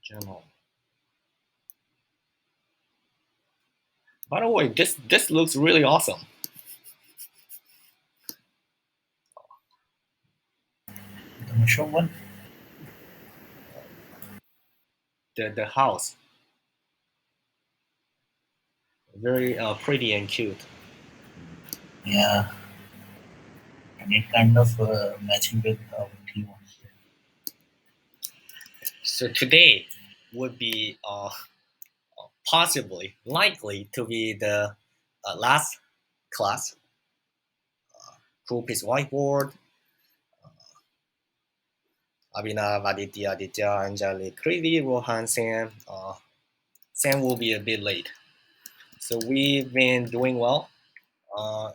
General. By the way, this looks really awesome. The mushroom one. The house, very pretty and cute. Yeah, and it kind of matching with what he wants. So today would be possibly likely to be the last class. Koolpeace Whiteboard, Abhinav, Aditya, Aditya, Anjali, Kriti, Rohan, Sam. Sam will be a bit late. So we've been doing well. Uh,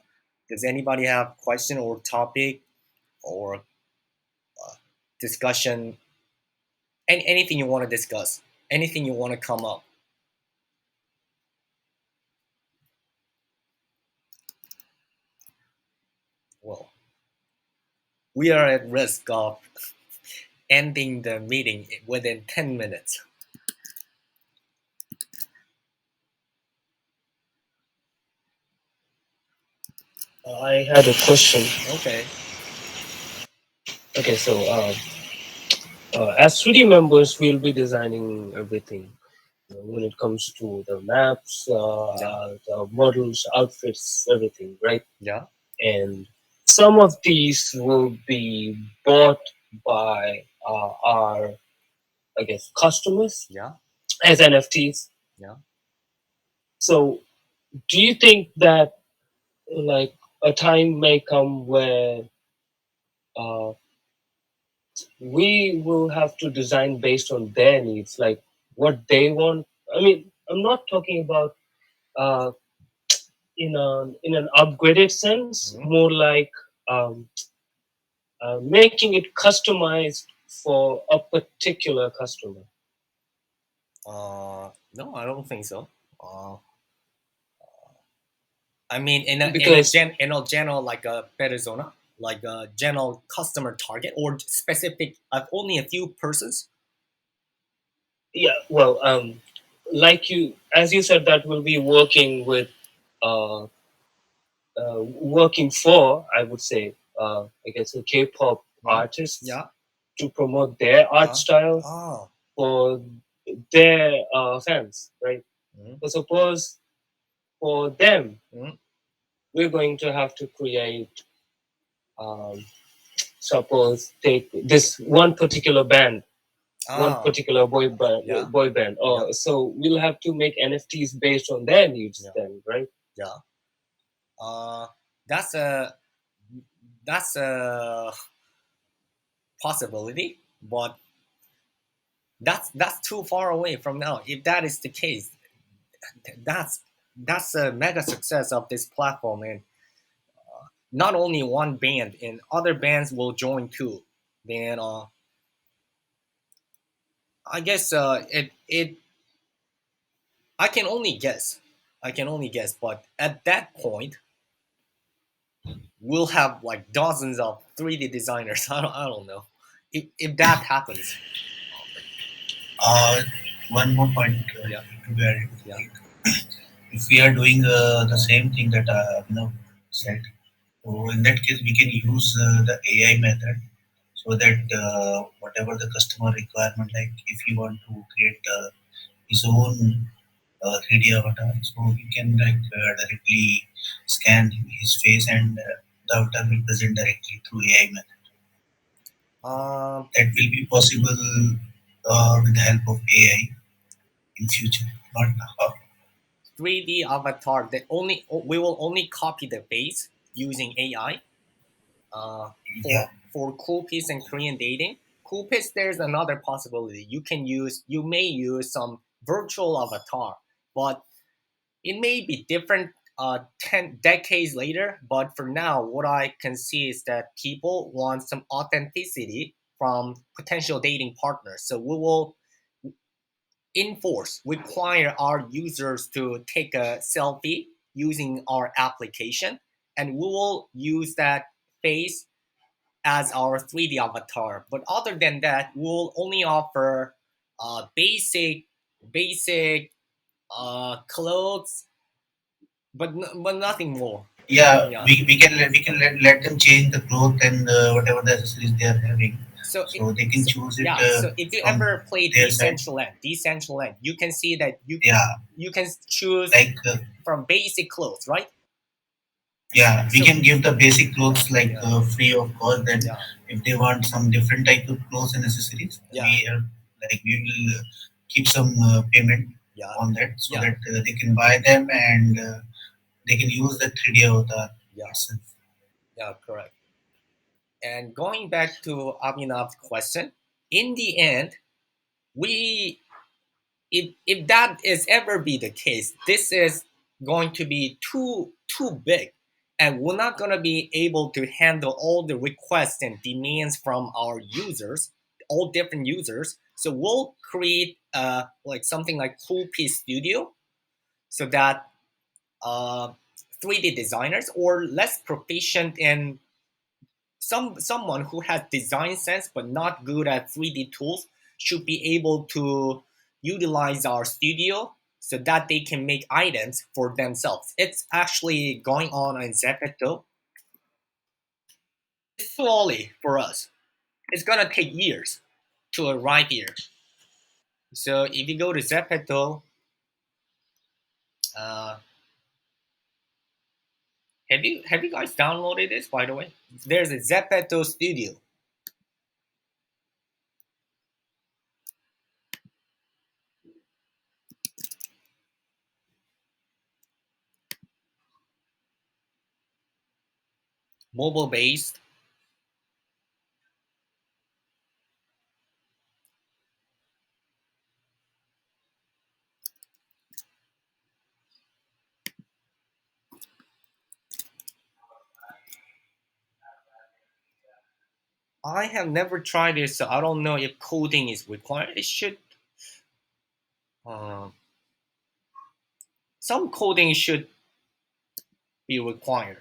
does anybody have question or topic or discussion? Anything you want to discuss? Anything you want to come up? Well, we are at risk of ending the meeting within 10 minutes. I had a question. Okay. Okay, so as 3D members, we'll be designing everything when it comes to the maps, Yeah. the models, outfits, everything, right? Yeah. And some of these will be bought by our, I guess, customers Yeah. as NFTs. Yeah. So, do you think that like a time may come where uh, we will have to design based on their needs, like what they want? I mean, I'm not talking about uh, in an upgraded sense, Mhm. more like um, making it customized for a particular customer. No, I don't think so. Uh, I mean, Because in a general like a persona, like a general customer target, or specific only a few persons. yeah, well, like you, as you said, that will be working with, uh, working for, I would say, I guess, a K-pop Mhm. artists Yeah. to promote their art style Oh. for their fans, right? Mhm. So suppose for them, Mhm. we're going to have to create, um, suppose take this one particular band, one Ah. particular Yeah. boy band, Yeah. or so we'll have to make NFTs based on their needs, Yeah. then, right? Yeah. Uh, that's a that's a possibility, but that's too far away from now. If that is the case, that's that's a mega success of this platform, and not only one band, and other bands will join too. Then I guess it I can only guess. I can only guess, but at that point, we'll have like dozens of 3D designers. I don't know if that happens. Uh, One more point Yeah. to be added. Yeah. If we are doing the same thing that said, so in that case we can use the AI method so that whatever the customer requirement, like if you want to create his own 3D avatar, so you can directly scan his face and the avatar will present directly through AI method. Um, That will be possible with the help of AI in future, not now. 3D avatar that only we will only copy the face using AI. Yeah. For Koolpeace and Korean dating, Koolpeace there's another possibility. You may use some virtual avatar, but it may be different 10 decades later. But for now, what I can see is that people want some authenticity from potential dating partners. So we will enforce, require our users to take a selfie using our application, and we will use that face as our 3D avatar. But other than that, we'll only offer basic basic clothes, but but nothing more. Yeah, Yeah. we can let them change the cloth and whatever the accessories they are having, So so they can choose it yeah. So if you from ever play their side. Decentraland, you can see that Yeah, you can choose like from basic clothes, right? yeah, we So can give the basic clothes like yeah, free of cost. Then yeah, if they want some different type of clothes and accessories, yeah, we will keep some payment yeah, on that so yeah, that they can buy them and they can use the 3D avatar yeah, itself. yeah, correct. And going back to Abhinav's question, in the end, we if that is ever be the case, this is going to be too big, and we're not going to be able to handle all the requests and demands from our users, all different users. So we'll create like something like Koolpeace Studio, so that uh, 3D designers or less proficient in someone who has design sense but not good at 3D tools should be able to utilize our studio so that they can make items for themselves. It's actually going on in Zepeto slowly for us. It's gonna take years to arrive here. So if you go to Zepeto, uh, have you guys downloaded this by the way? There's a Zepeto studio, mobile based. I have never tried it, so I don't know if coding is required. It should. Uh, some coding should be required.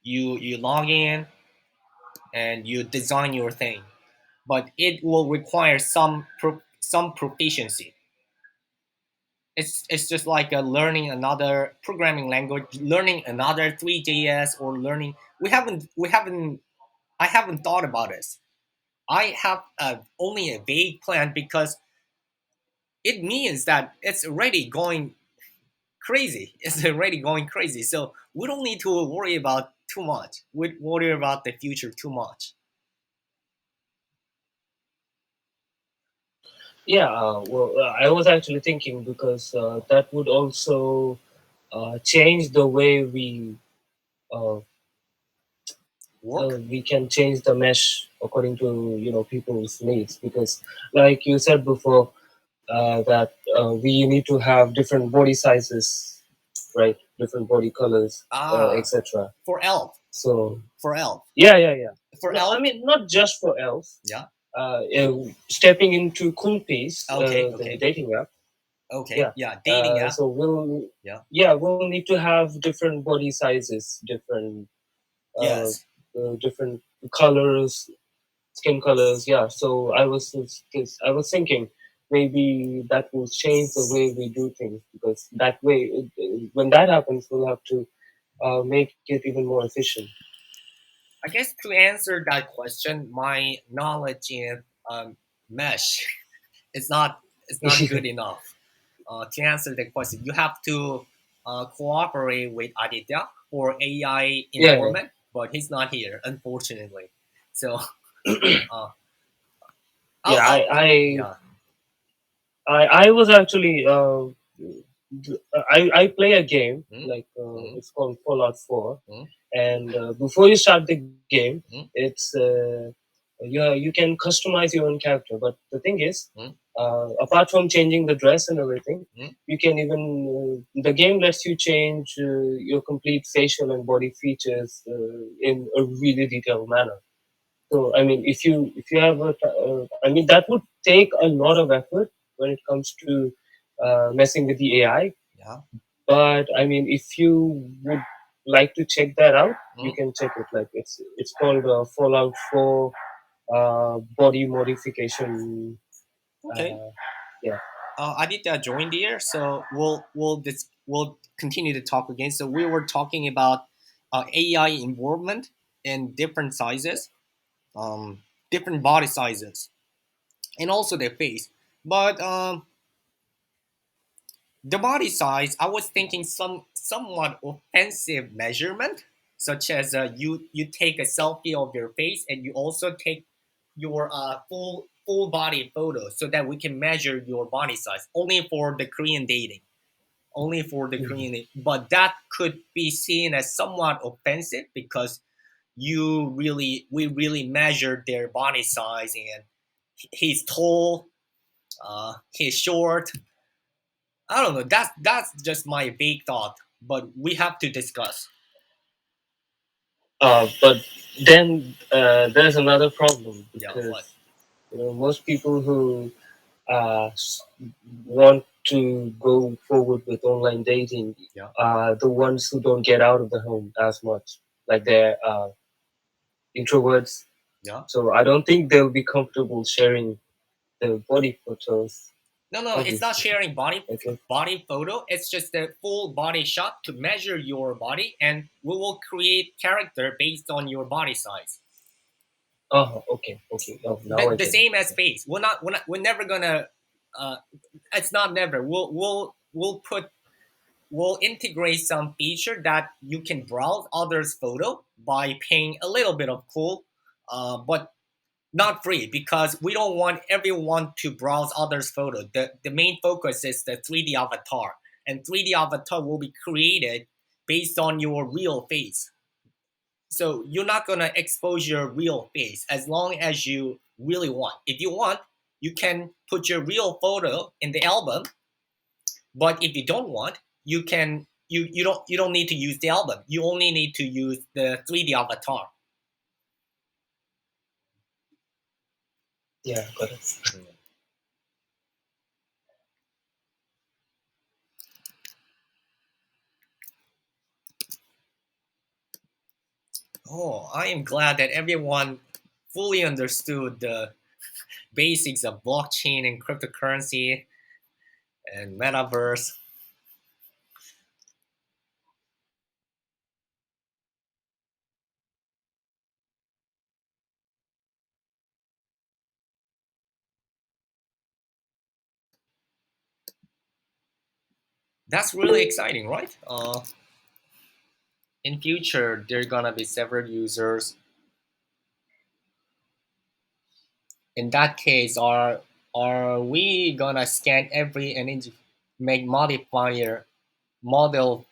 You log in and you design your thing, but it will require some proficiency. It's just like learning another programming language, learning another 3JS, or learning. We haven't. I haven't thought about this. I have only a vague plan because it means that it's already going crazy. It's already going crazy. So we don't need to worry about too much. We worry about the future too much. Yeah, well, I was actually thinking because that would also change the way uh, Work. we can change the mesh according to people's needs. Because, like you said before, that we need to have different body sizes, right? Different body colors, Ah, etc. for elf. So For elf. yeah, yeah, yeah. For No, I elf. mean not just for elf. Yeah. Stepping into Koolpeace, Okay. the Okay. dating app. Okay. Yeah. Yeah. Dating app. So we'll Yeah. yeah we'll need to have different body sizes, uh, Yes. different colors, skin colors. Yeah. So I was thinking maybe that will change the way we do things, because that way, when that happens, we'll have to make it even more efficient. I guess to answer that question, my knowledge in mesh is not good enough. To answer the question, you have to cooperate with Aditya for AI Yeah, yeah, informant, but he's not here, unfortunately. So, uh, yeah. yeah. I was actually I play a game Mm, like mm, it's called Fallout 4, mm, and before you start the game, mm, it's you can customize your own character. But the thing is, mm, apart from changing the dress and everything, mm. you can even the game lets you change your complete facial and body features in a really detailed manner. So I mean, if you have I mean, that would take a lot of effort when it comes to messing with the AI. Yeah. But I mean, if you would like to check that out, you Mm, can check it. Like it's called Fallout 4 body modification. Okay. Uh, yeah. Aditya joined here, so we'll continue to talk again. So we were talking about AI involvement in different sizes, um, different body sizes, and also their face. But the body size, I was thinking somewhat offensive measurement, such as you take a selfie of your face and you also take your full body photo so that we can measure your body size only for the Korean dating, only for the Mhm. Korean dating. But that could be seen as somewhat offensive because we really measured their body size and he's tall, he's short. I don't know. That's just my vague thought, but we have to discuss. But then there's another problem Yeah, what? because most people who want to go forward with online dating Yeah, are the ones who don't get out of the home as much, like they're introverts. yeah. So I don't think they'll be comfortable sharing their body photos. No, it's not Obviously, sharing okay. body photo. It's just a full body shot to measure your body, and we will create character based on your body size. Oh, okay, okay. Oh, now I The get it. same as Okay. face. We're never gonna. Uh, it's not never. We'll integrate some feature that you can browse others' photo by paying a little bit of cool, but not free because we don't want everyone to browse others' photo. The main focus is the 3D avatar, and 3D avatar will be created based on your real face. So you're not gonna expose your real face as long as you really want. If you want, you can put your real photo in the album, but if you don't want, you don't need to use the album. You only need to use the 3D avatar. Yeah, got it. Oh, I am glad that everyone fully understood the basics of blockchain and cryptocurrency and metaverse. That's really exciting, right? In future, there are gonna be several users. In that case, are we gonna scan every and make modifier model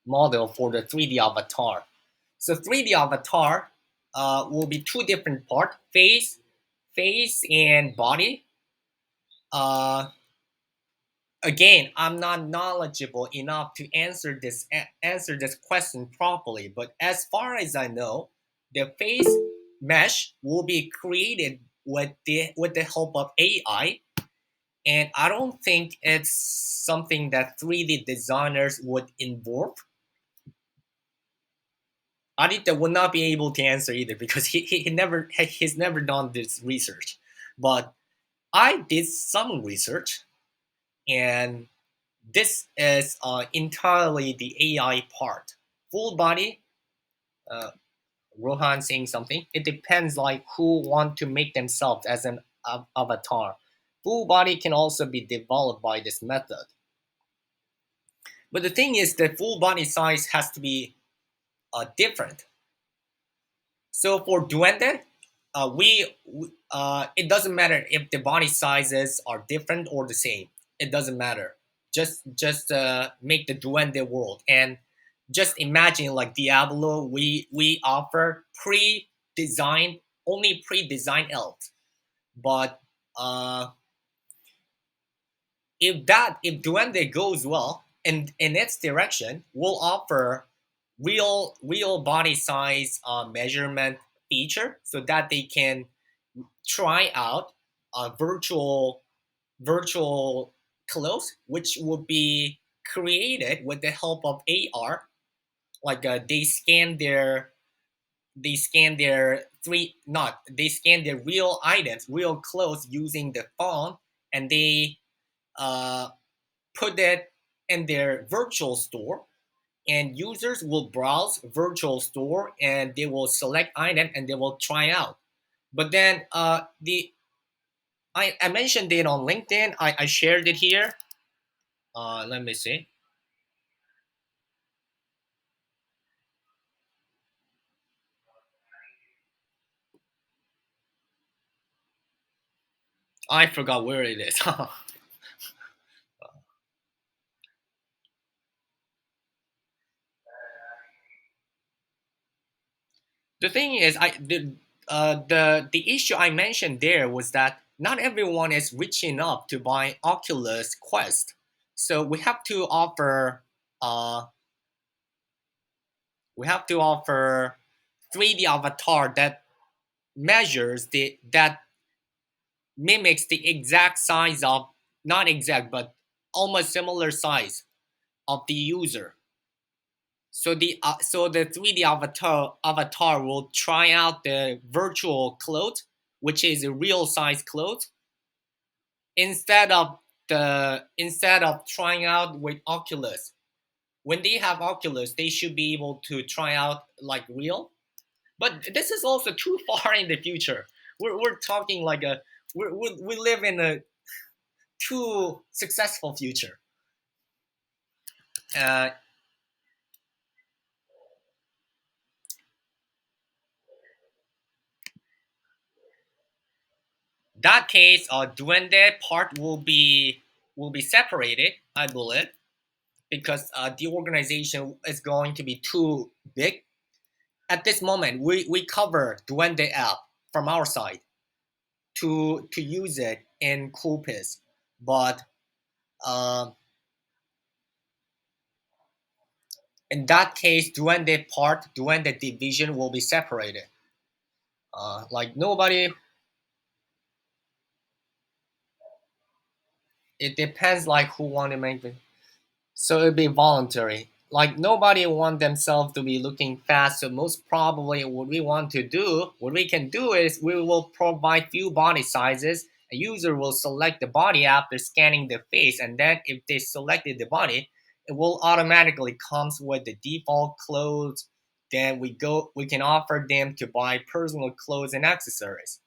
model for the 3D avatar? So 3D avatar will be two different part: face and body. Uh, Again, I'm not knowledgeable enough to answer this question properly, but as far as I know, the face mesh will be created with the help of AI, and I don't think it's something that 3D designers would involve. Aditya would not be able to answer either because he's never done this research, but I did some research, and this is entirely the AI part. Full body, uh, Rohan saying something. It depends like who want to make themselves as an avatar. Full body can also be developed by this method. But the thing is, the full body size has to be different. So for Duende, it doesn't matter if the body sizes are different or the same. It doesn't matter. Just make the Duende world and just imagine like Diablo. We offer pre-designed only pre-designed elves, but if Duende goes well in its direction, we'll offer real body size measurement feature so that they can try out a virtual clothes, which will be created with the help of AR. Like they scan they scan their three not they scan their real items, real clothes using the phone, and they uh, put it in their virtual store, and users will browse virtual store and they will select item and they will try out. But then I mentioned it on LinkedIn. I shared it here. Let me see. I forgot where it is. The thing is, the issue I mentioned there was that not everyone is rich enough to buy Oculus Quest, so uh, we have to offer 3D avatar that measures the that mimics the exact size of, not exact but almost similar size of the user. So the 3D avatar will try out the virtual clothes, which is a real size clothes, instead of trying out with Oculus. When they have Oculus, they should be able to try out like real. But this is also too far in the future. We're talking like we live in a too successful future. Uh, that case, Duende part will be separated, I believe, because the organization is going to be too big. At this moment, we cover Duende app from our side to use it in Koolpeace, but um, in that case, Duende division will be separated. Like nobody, it depends like who want to make it. So it'd be voluntary. Like nobody want themselves to be looking fast. So most probably what we can do is we will provide few body sizes. A user will select the body after scanning the face, and then if they selected the body, it will automatically comes with the default clothes. Then we can offer them to buy personal clothes and accessories.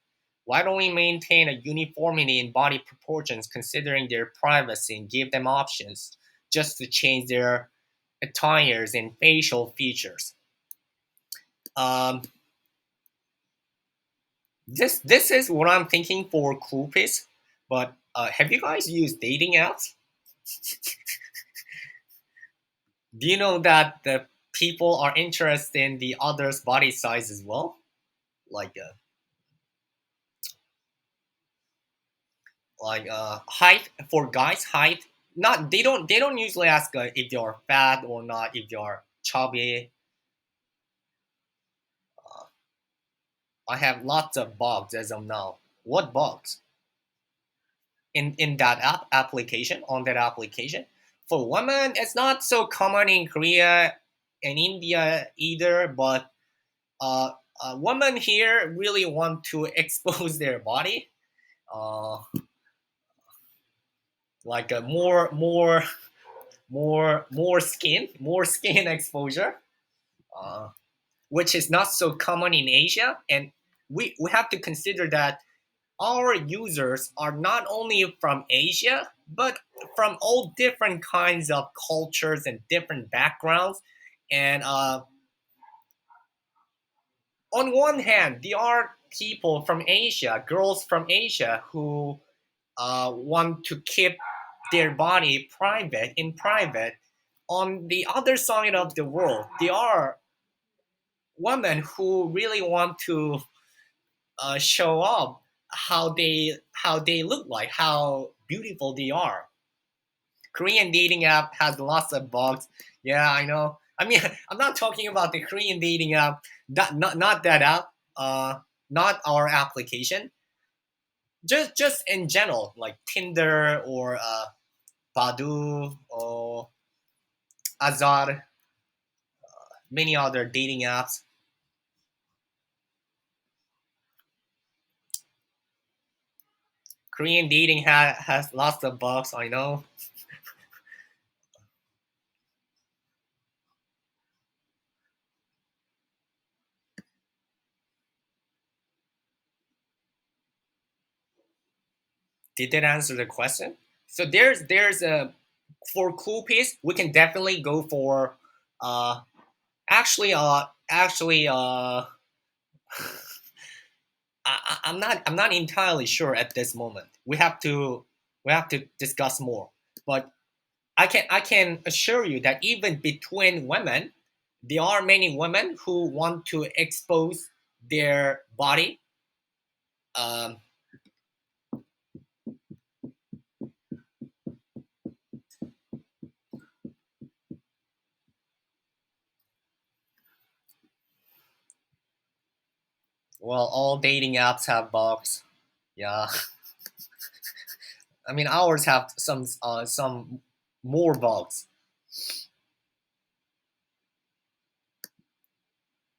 Why don't we maintain a uniformity in body proportions considering their privacy and give them options just to change their attires and facial features? Um, this is what I'm thinking for Coolpeace. But have you guys used dating apps? Do you know that the people are interested in the other's body size as well? Like height for guys, height. Not they don't usually ask if you're fat or not, if you're chubby. I have lots of bugs as of now. What bugs? In that application, on that application? For women, it's not so common in Korea and India either, but uh, women here really want to expose their body, uh, like a more skin exposure, uh, which is not so common in Asia. And we have to consider that our users are not only from Asia, but from all different kinds of cultures and different backgrounds. And on one hand, there are people from Asia, girls from Asia, who want to keep their body private in private. On the other side of the world, there are women who really want to show up how they look like, how beautiful they are. Korean dating app has lots of bugs. Yeah, I know. I mean, I'm not talking about the Korean dating app. Not that app. Not our application. Just in general, like Tinder or Badu or Azar, many other dating apps. Korean dating has lots of bugs. I know. Did that answer the question? So there's a for Koolpeace, we can definitely go for uh actually I'm not entirely sure at this moment. We have to discuss more. But I can assure you that even between women, there are many women who want to expose their body. Um, well, all dating apps have bugs. Yeah, I mean ours have some more bugs.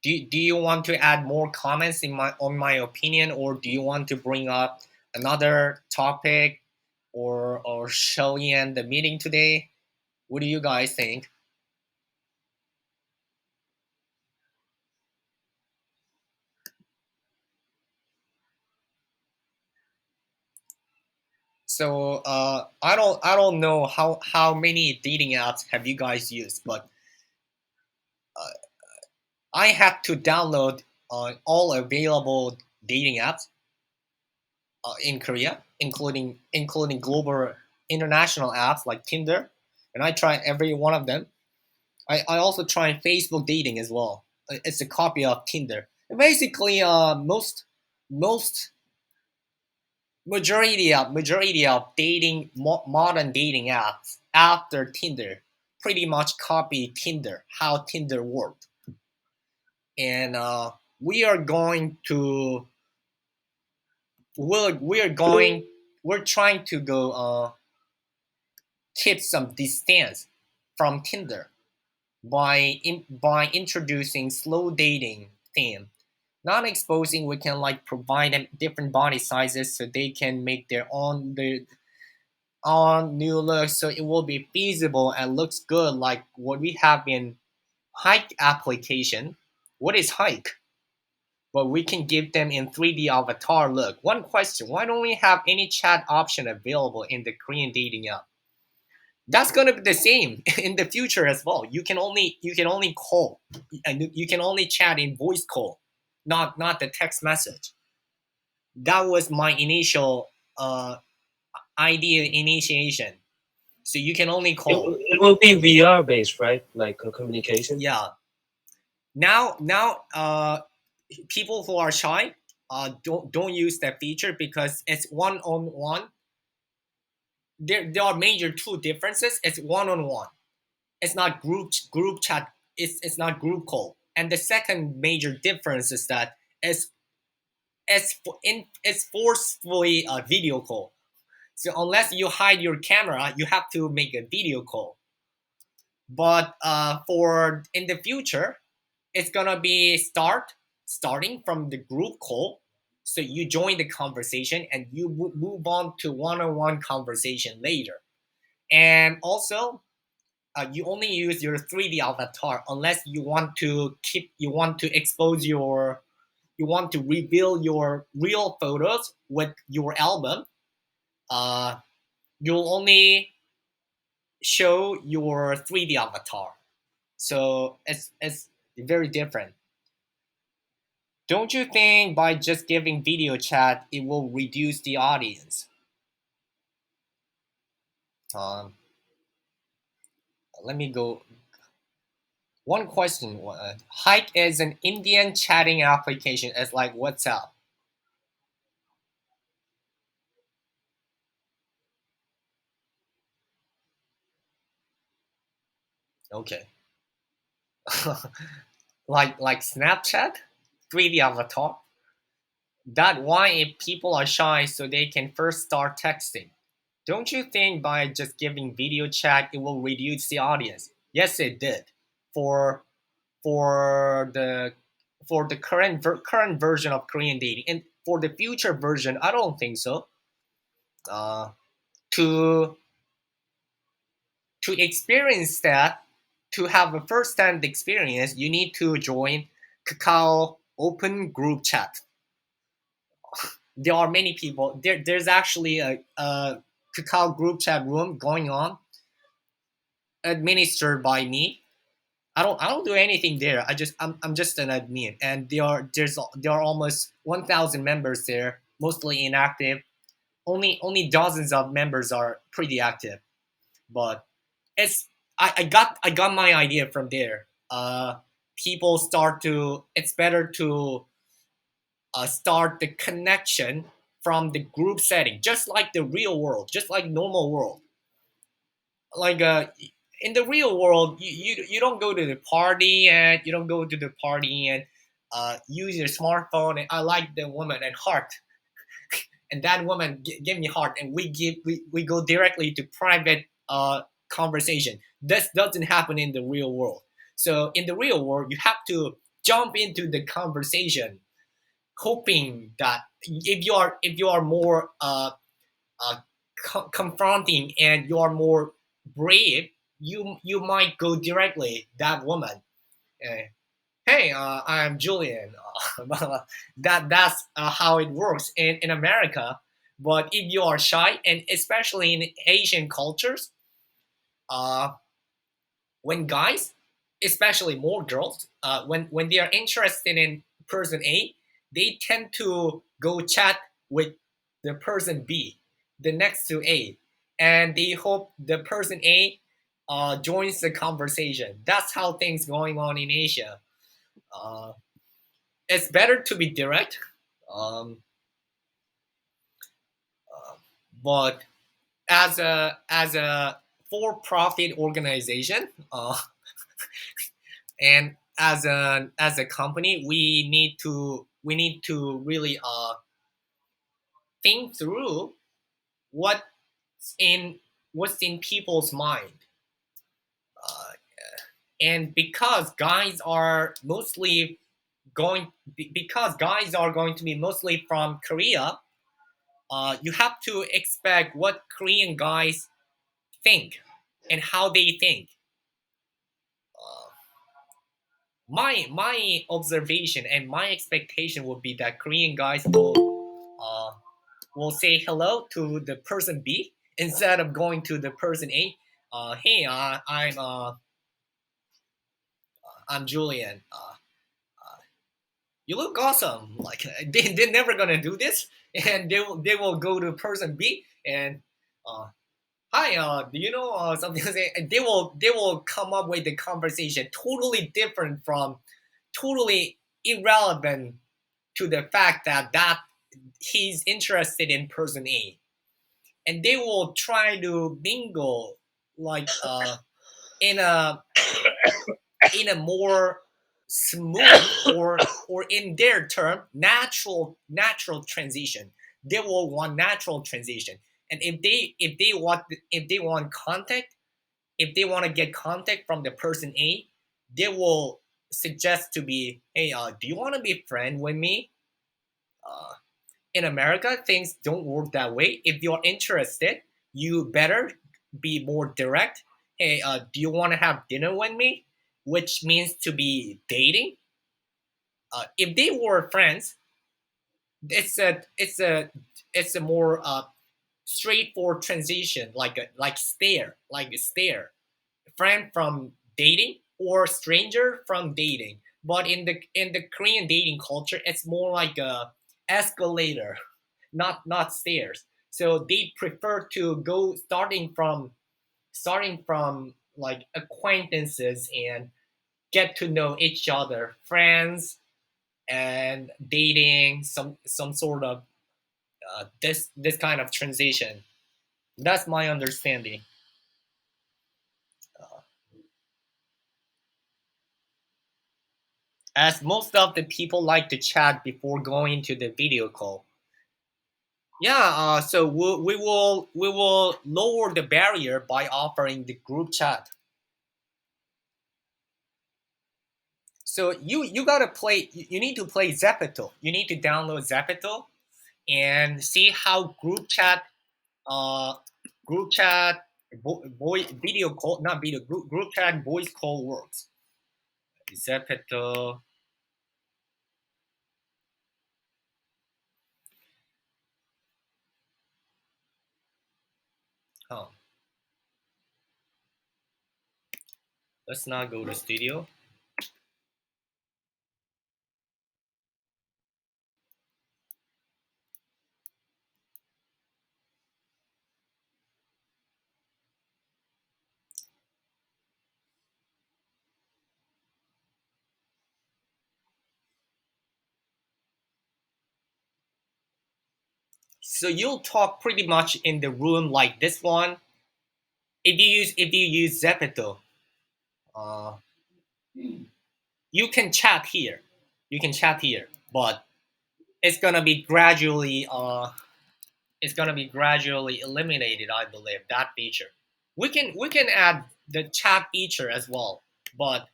Do you want to add more comments in my on my opinion, or do you want to bring up another topic, or shall we end the meeting today? What do you guys think? So I don't know how many dating apps have you guys used, but uh, I had to download all available dating apps in Korea, including global international apps like Tinder, and I tried every one of them. I also tried Facebook dating as well. It's a copy of Tinder. And basically, most majority of modern dating apps after Tinder pretty much copy Tinder, how Tinder worked. And we are going to we're trying to go keep some distance from Tinder by introducing slow dating theme. Not exposing, we can like provide them different body sizes so they can make their own new looks, so it will be feasible and looks good like what we have in hike application. What is hike? But we can give them in 3D avatar look. One question: why don't we have any chat option available in the Korean dating app? That's gonna be the same in the future as well. You can only call, and you can only chat in voice call, not the text message. That was my initial idea initiation. So you can only It, call. it will be VR based, right? Like communication. Yeah. Now, people who are shy don't use that feature because it's one on one. There are major two differences. It's one on one. It's not group chat. It's not group call. And the second major difference is that it's forcefully a video call. So unless you hide your camera, you have to make a video call. But for in the future, it's gonna be starting from the group call. So you join the conversation and you move on to one-on-one conversation later. And also, you only use your 3D avatar unless you want to expose you want to reveal your real photos with your album. Uh, you'll only show your 3D avatar. So it's very different. Don't you think by just giving video chat it will reduce the audience? Um, let me go. One question: Hike is an Indian chatting application. It's like WhatsApp. Okay, like Snapchat, 3D avatar. That why if people are shy, so they can first start texting. Don't you think by just giving video chat it will reduce the audience? Yes, it did. For for the for the current version of Korean dating, and for the future version, I don't think so. Uh, to to experience that, to have a first-hand experience, you need to join Kakao Open Group Chat. There are many people. There's actually a Kakao Group Chat room going on, administered by me. I don't do anything there. I'm just an admin, and there are almost 1,000 members there, mostly inactive. Only dozens of members are pretty active, but it's I got my idea from there. People start to it's better to start the connection from the group setting, just like the real world, just like normal world. Like in the real world, you don't go to the party and you don't go to the party and use your smartphone and I like the woman and heart, and that woman give me heart, and we go directly to private conversation. This doesn't happen in the real world. So in the real world, you have to jump into the conversation, hoping that if you are more uh, confronting and you are more brave, you might go directly that woman. Uh, hey, I'm Julian. That's how it works in America. But if you are shy, and especially in Asian cultures, uh, when guys, especially more girls, when they are interested in person A, they tend to go chat with the person B, the next to A, and they hope the person A joins the conversation. That's how things going on in Asia. Uh, it's better to be direct, um, but as a for-profit organization, and as a company, we need to really think through what's in what's in people's mind, uh, and because guys are going to be mostly from Korea, you have to expect what Korean guys think and how they think. Uh, my observation and my expectation would be that Korean guys will say hello to the person B instead of going to the person A. Hey, I'm Julian. You look awesome. Like they're never gonna do this, and they will go to person B and uh, hi, do you know something? And they will come up with the conversation totally different from, totally irrelevant to the fact that he's interested in person A, and they will try to mingle like in a in a more smooth, or in their term, natural transition. They will want natural transition, and if they want contact, if they want to get contact from the person A, they will suggest to be, hey, do you want to be friend with me? uh, in America, things don't work that way. If you're interested, you better be more direct. Hey, do you want to have dinner with me? Which means to be dating. If they were friends, it's a more straightforward transition, like a stare, friend from dating or stranger from dating. But in the Korean dating culture, it's more like a escalator, not stairs. So they prefer to go starting from like acquaintances and get to know each other, friends, and dating, some sort of this kind of transition. That's my understanding. Uh, as most of the people like to chat before going to the video call. Yeah, so we will lower the barrier by offering the group chat. So you gotta play. You need to play Zepeto. You need to download Zepeto and see how group chat uh, group chat, video call, not video, group chat, voice call works. Zepeto. Oh, let's not go to studio. So you'll talk pretty much in the room like this one. If you use Zepeto, uh, you can chat here. You can chat here, but it's gonna be gradually eliminated. I believe that feature. We can add the chat feature as well, but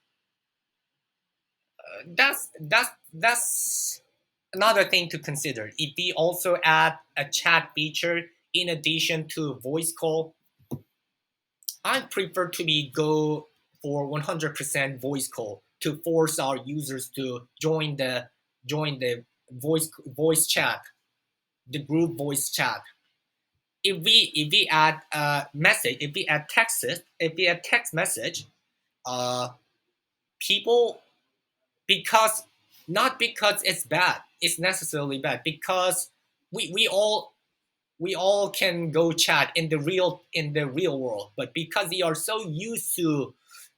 that's another thing to consider. If we also add a chat feature in addition to voice call, I prefer to be go for 100% voice call to force our users to join the voice chat, the group voice chat. If we add a message, if we add text message, uh, people, because not because it's bad, it's necessarily bad, because we all can go chat in the real world, but because we are so used to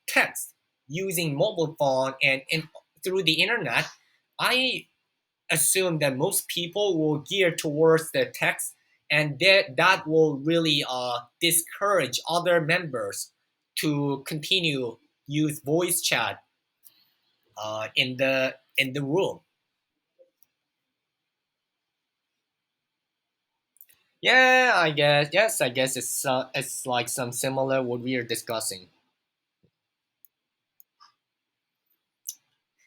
text using mobile phone and through the internet, I assume that most people will gear towards the text, and that will really discourage other members to continue use voice chat in the room. Yeah, I guess. Yes, I guess it's like some similar what we are discussing.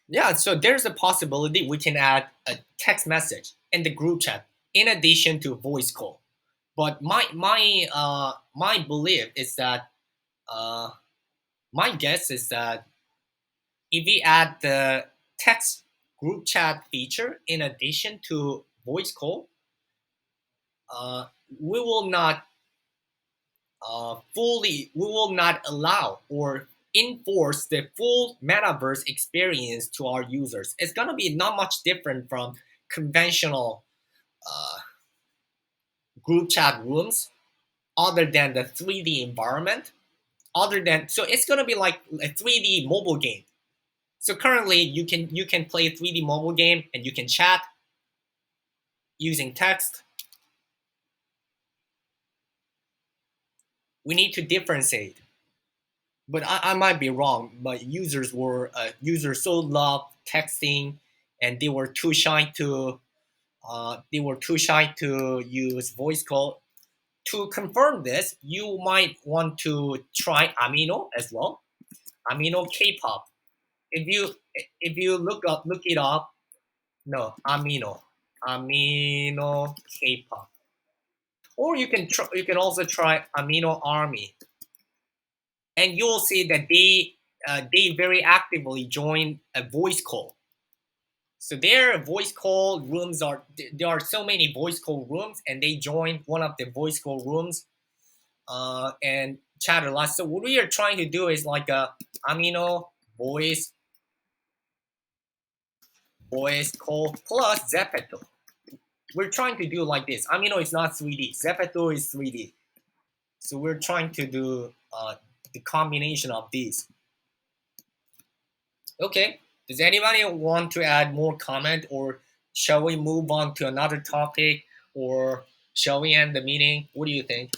Yeah, so there's a possibility we can add a text message in the group chat in addition to voice call. But my belief is that uh, my guess is that if we add the text group chat feature in addition to voice call, we will not we will not allow or enforce the full metaverse experience to our users. It's gonna be not much different from conventional uh, group chat rooms, other than the 3D environment. Other than, so it's gonna be like a 3D mobile game. So currently, you can play a 3D mobile game and you can chat using text. We need to differentiate, but I might be wrong. But users so love texting, and they were too shy to use voice call. To confirm this, you might want to try Amino as well. Amino K-pop. If you look it up, no, Amino K-pop, or you can also try Amino Army, and you'll see that they very actively join a voice call. So their voice call rooms there are so many voice call rooms, and they join one of the voice call rooms and chat a lot. So what we are trying to do is like a Amino voice call plus Zepeto. We're trying to do like this. Amino is not 3D. Zepeto is 3D. So we're trying to do the combination of these. Okay. Does anybody want to add more comment, or shall we move on to another topic, or shall we end the meeting? What do you think?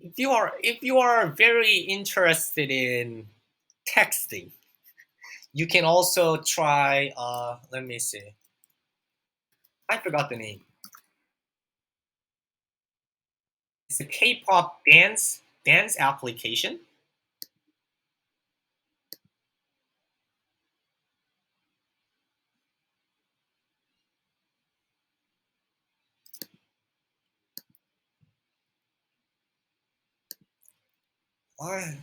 If you are very interested in texting, you can also try let me see. I forgot the name. The K-pop dance application. Why?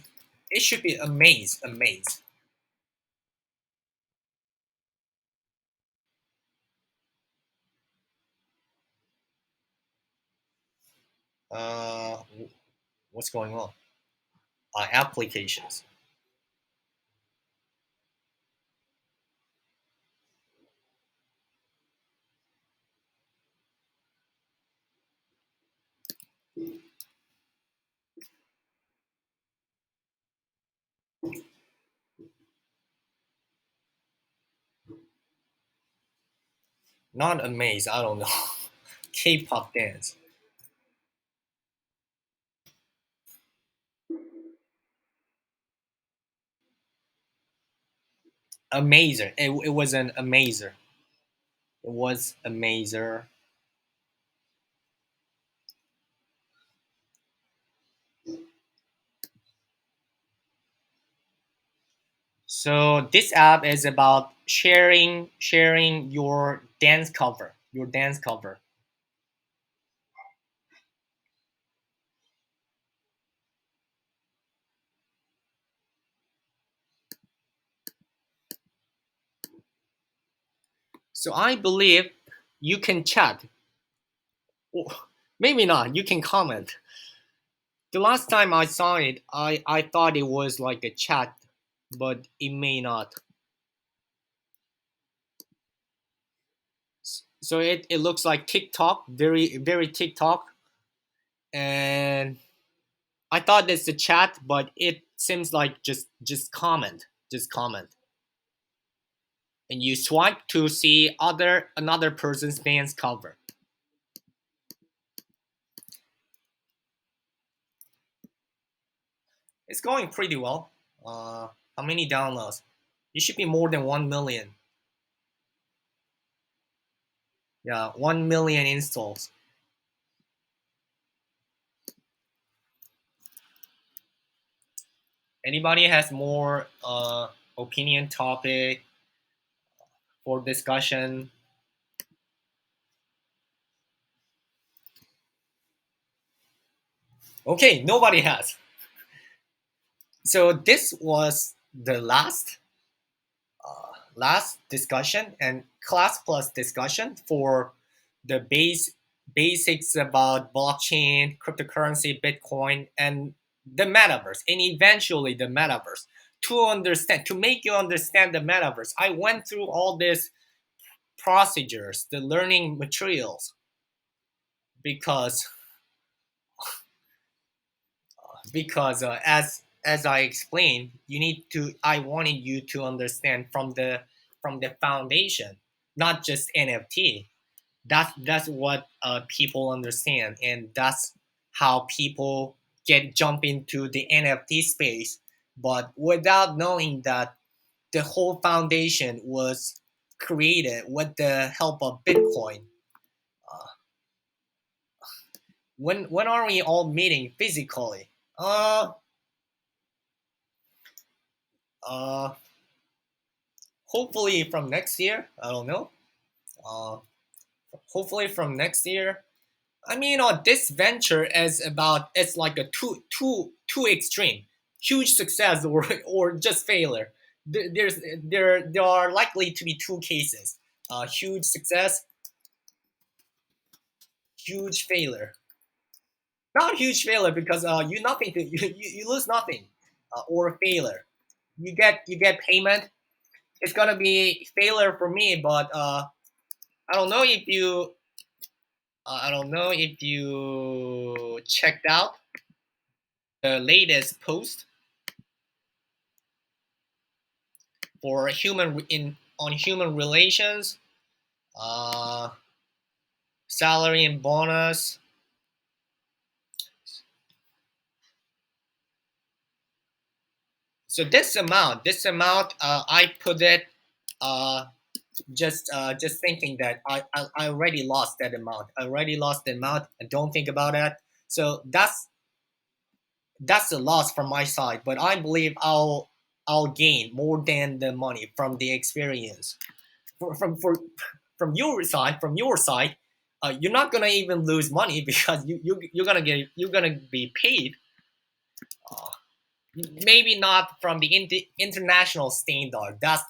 It should be Amaze. Uh, what's going on? Applications. Not Amaze. I don't know. K-pop dance. Amazer. It was an Amazer. It was Amazer. So this app is about sharing your dance cover. So I believe you can chat. Oh, maybe not. You can comment. The last time I saw it, I thought it was like a chat, but it may not. So it looks like TikTok, very TikTok, and I thought it's a chat, but it seems like just comment, and you swipe to see another person's dance cover. It's going pretty well. How many downloads? It should be more than 1 million. Yeah, 1 million installs. Anybody has more opinion topic for discussion? Okay, nobody has. So this was the last discussion and class plus discussion for the basics about blockchain, cryptocurrency, Bitcoin, and the metaverse, and eventually the metaverse. To make you understand the metaverse, I went through all these procedures, the learning materials, because as I explained, you need to. I wanted you to understand from the foundation, not just NFT. That's what people understand, and that's how people get jump into the NFT space, but without knowing that the whole foundation was created with the help of Bitcoin. Uh, when are we all meeting physically? Uh, hopefully from next year. I don't know. Uh, hopefully from next year. I mean, this venture is about it's like a two extreme, huge success or just failure. There are likely to be two cases: huge success, huge failure. Not huge failure because you nothing to you lose nothing, or failure. You get payment. It's gonna be failure for me, but I don't know if you I don't know if you checked out the latest post for human in on human relations, uh, salary and bonus. So this amount, I put it uh, just thinking that I already lost that amount. I already lost the amount, and don't think about that. So that's a loss from my side. But I believe I'll gain more than the money from the experience. From your side, you're not gonna even lose money because you're gonna be paid. Uh, Maybe not from the international standard. That's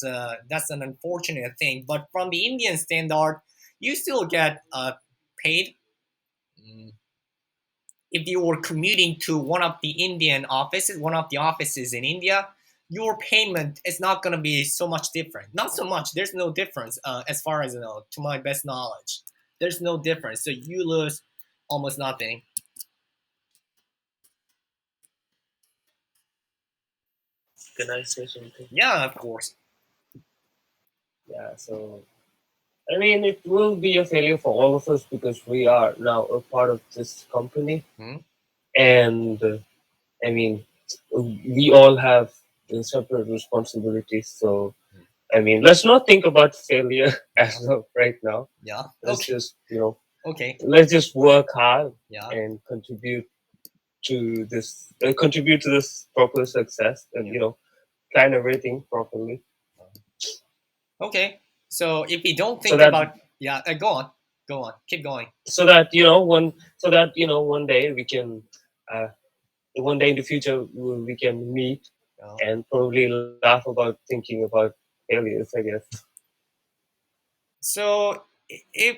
an unfortunate thing. But from the Indian standard, you still get paid. Mm, if you were commuting to one of the offices in India, your payment is not going to be so much different. Not so much. There's no difference as far as I know, to my best knowledge. There's no difference. So you lose almost nothing. Can I say something? Yeah, of course. Yeah. So I mean, it will be a failure for all of us because we are now a part of this company, Hmm? and I mean, we all have separate responsibilities. So I mean, let's not think about failure Yeah. as of right now. Yeah. Let's Okay. just Okay. let's just work hard Yeah. and contribute to this proper success, and Yeah. plan everything properly Okay. So if we don't so think that about, yeah, go on, keep going. one day we can uh, one day in the future we can meet Uh, and probably laugh about thinking about failures, I guess. so if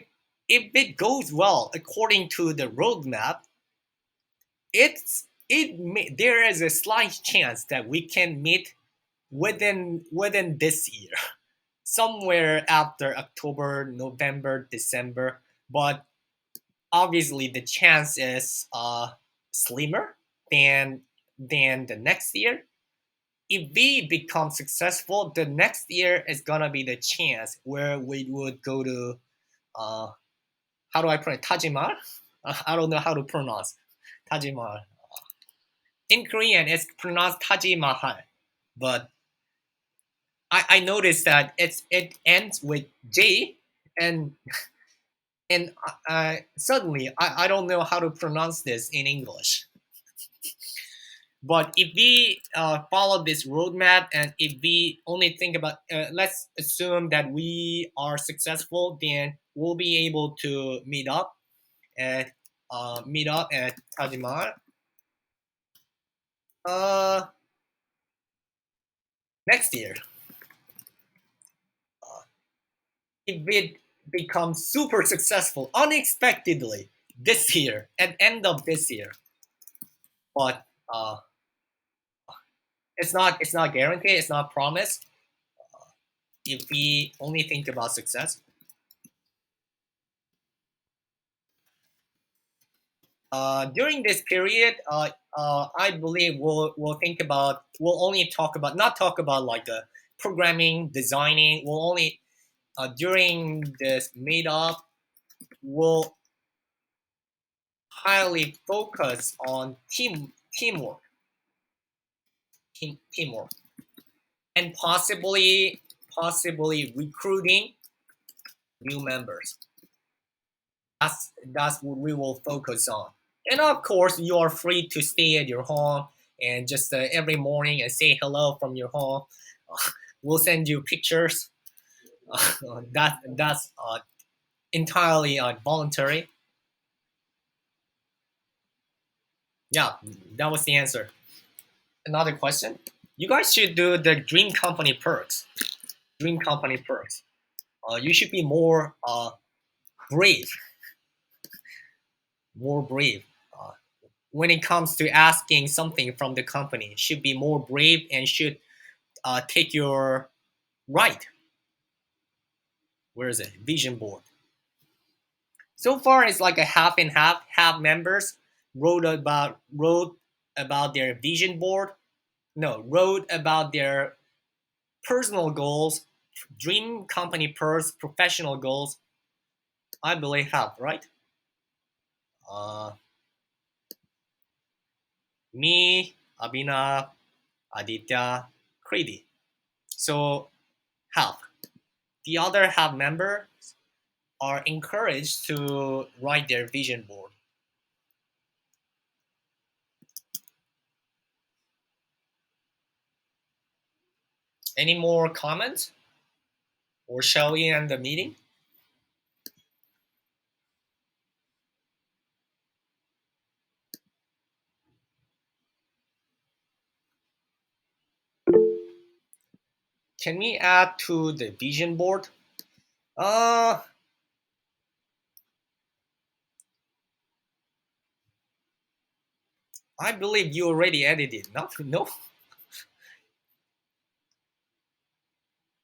it goes well according to the roadmap, there is a slight chance that we can meet within this year, somewhere after October, November, December. But obviously, the chance is slimmer than the next year. If we become successful, the next year is gonna be the chance where we would go to uh, how do I pronounce Tajimar? I don't know how to pronounce Tajimar. In Korean, it's pronounced Taji Mahal, but I noticed that it ends with J, and suddenly I don't know how to pronounce this in English. But if we follow this roadmap, and if we only think about, let's assume that we are successful, then we'll be able to at meet up at Tajimar uh, next year. Uh, if it becomes super successful unexpectedly this year, at end of this year, but it's not guaranteed, it's not promised. If we only think about success, during this period, I believe we'll only talk about, not talk about like programming, designing. We'll only during this meetup, we'll highly focus on teamwork, and possibly recruiting new members. That's what we will focus on. And of course, you are free to stay at your home and just every morning and say hello from your home. We'll send you pictures. That's entirely voluntary. Yeah, that was the answer. Another question. You guys should do the dream company perks. Dream company perks. You should be brave, more brave. Uh, when it comes to asking something from the company, should be more brave and should take your right. Where is it? Vision board. So far, it's like a half and half. Half members wrote about their vision board. No, wrote about their personal goals, dream company perks, professional goals. I believe half, right? Uh, Me, Abhinav, Aditya, Kriti. So half. The other half members are encouraged to write their vision board. Any more comments? Or shall we end the meeting? Can we add to the vision board? Uh, I believe you already edited. Not no.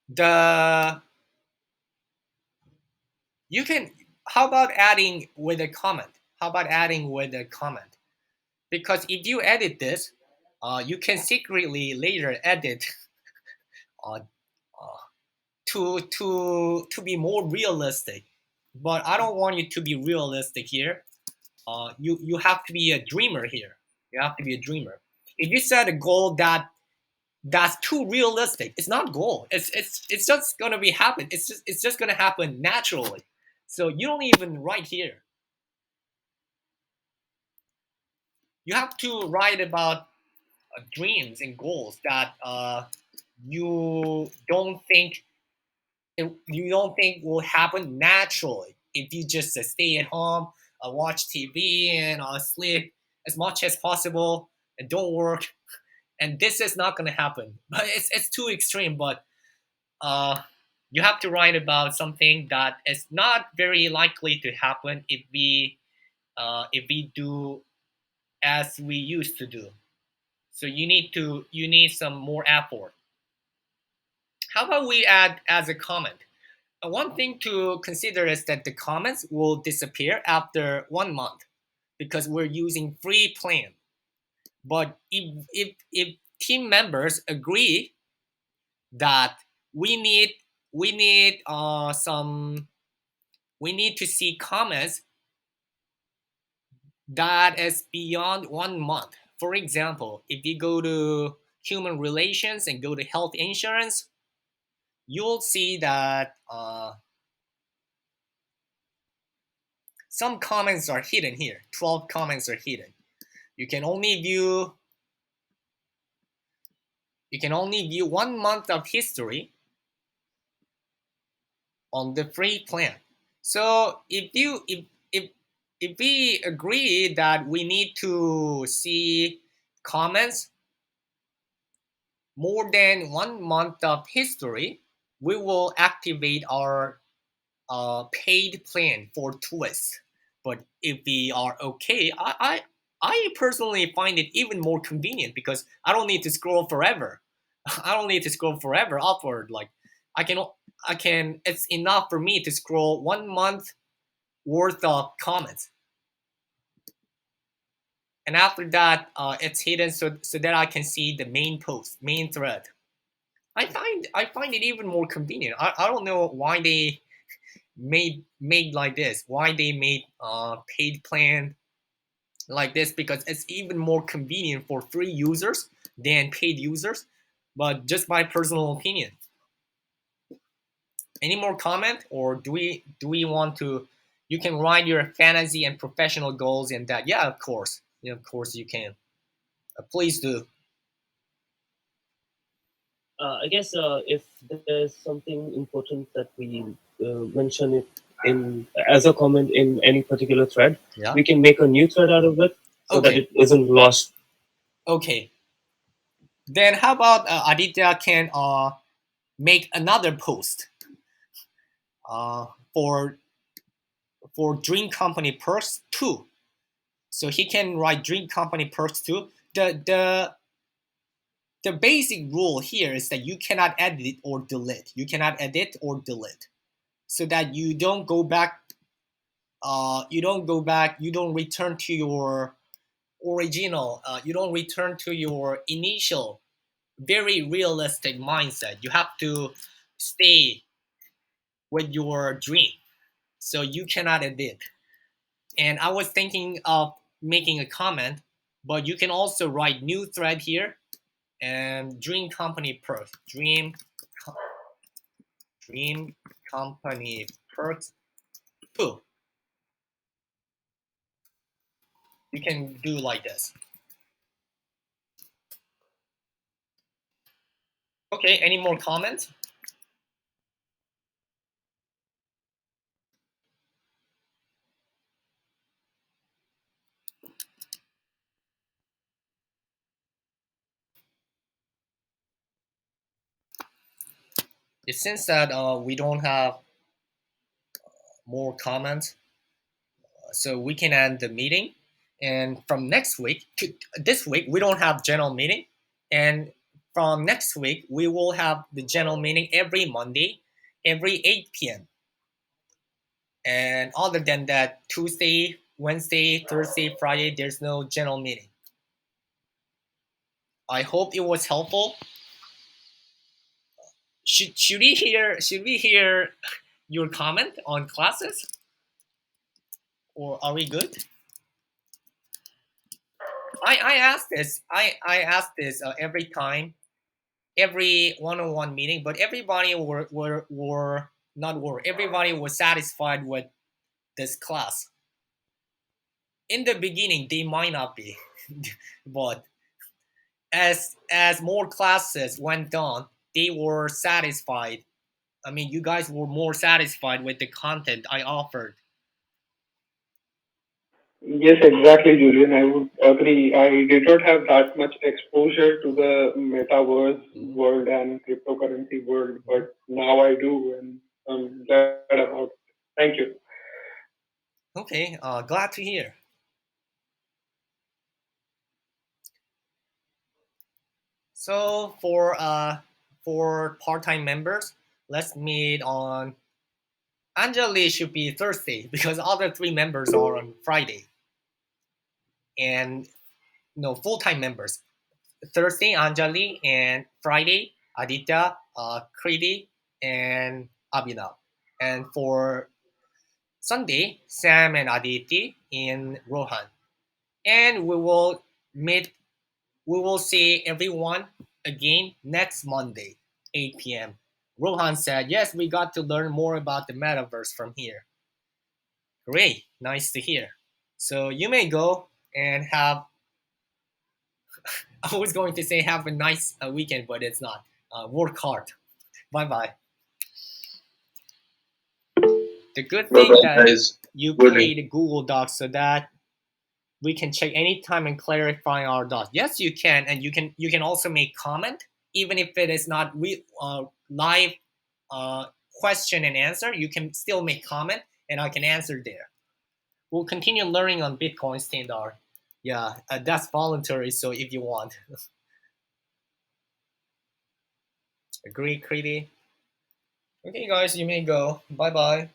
The you can. How about adding with a comment? How about adding with a comment? Because if you edit this, you can secretly later edit uh, uh, to be more realistic. But I don't want you to be realistic here. You have to be a dreamer here. You have to be a dreamer. If you set a goal that's too realistic, it's not goal. It's just gonna be happen. It's just gonna happen naturally. So you don't even write here. You have to write about dreams and goals that you don't think you don't think will happen naturally if you just stay at home, watch TV, and sleep as much as possible and don't work. And this is not going to happen. But it's too extreme. But uh, you have to write about something that is not very likely to happen if we do as we used to do. So you need some more effort. How about we add as a comment? One thing to consider is that the comments will disappear after 1 month because we're using free plan. But if team members agree that we need we need some we need to see comments that is beyond 1 month. For example, if you go to human relations and go to health insurance, you'll see that some comments are hidden here. 12 comments are hidden. You can only view 1 month of history on the free plan. So if we agree that we need to see comments more than 1 month of history, we will activate our paid plan for tourists. But if we are okay, I personally find it even more convenient because I don't need to scroll forever. I don't need to scroll forever upward. Like I can I can it's enough for me to scroll 1 month worth of comments, and after that it's hidden so that I can see the main post, main thread. I find it even more convenient. I don't know why they made like this. Why they made paid plan like this, because it's even more convenient for free users than paid users. But just my personal opinion. Any more comment, or do we want to? You can write your fantasy and professional goals in that. Yeah, of course. Yeah, of course you can. Please do. I guess if there's something important that we mention it in as a comment in any particular thread, Yeah. we can make a new thread out of it so that Okay. it isn't lost. Okay. Then how about Aditya can make another post uh, for Dream Company Perks 2. So he can write Dream Company Perks 2. The basic rule here is that you cannot edit or delete. You cannot edit or delete, so that you don't go back. You don't go back. You don't return to your original. You don't return to your initial, very realistic mindset. You have to stay with your dream. So you cannot edit. And I was thinking of making a comment, but you can also write new thread here and Dream Company Perks. Dream Company Perks 2. You can do like this. Okay, any more comments? It seems that we don't have more comments, so we can end the meeting. And from next week to this week, we don't have general meeting, and from next week we will have the general meeting every Monday, every 8 p.m. And other than that, Tuesday, Wednesday, Thursday, Friday, there's no general meeting. I hope it was helpful. Should we hear your comment on classes, or are we good? I asked this. I asked this every time, every one-on-one meeting, but everybody were not were everybody was satisfied with this class. In the beginning, they might not be, but as more classes went on, they were satisfied. I mean, you guys were more satisfied with the content I offered. Yes, exactly, Julian. I would agree. I did not have that much exposure to the metaverse Mhm, world and cryptocurrency world, mhm. but now I do, and I'm glad about it. Thank you. Okay, glad to hear. So for part-time members, let's meet on Anjali should be Thursday because other three members are on Friday. And no full-time members. Thursday Anjali and Friday Aditya, Kriti, and Abhinav. And for Sunday, Sam and Aditi in Rohan. And meet we will see everyone again next Monday, 8 p.m. Rohan said, yes, we got to learn more about the metaverse from here. Great, nice to hear. So you may go and have, I was going to say have a nice weekend, but it's not. Work hard. Bye bye. The good Bye thing bye, that guys. you Good day. create Google Docs so that we can check anytime and clarify our docs. Yes, you can, and you can also make comment even if it is not live uh, question and answer. You can still make comment, and I can answer there. We'll continue learning on Bitcoin standard. Yeah, that's voluntary. So if you want, agree, Creedy. Okay, guys, you may go. Bye bye.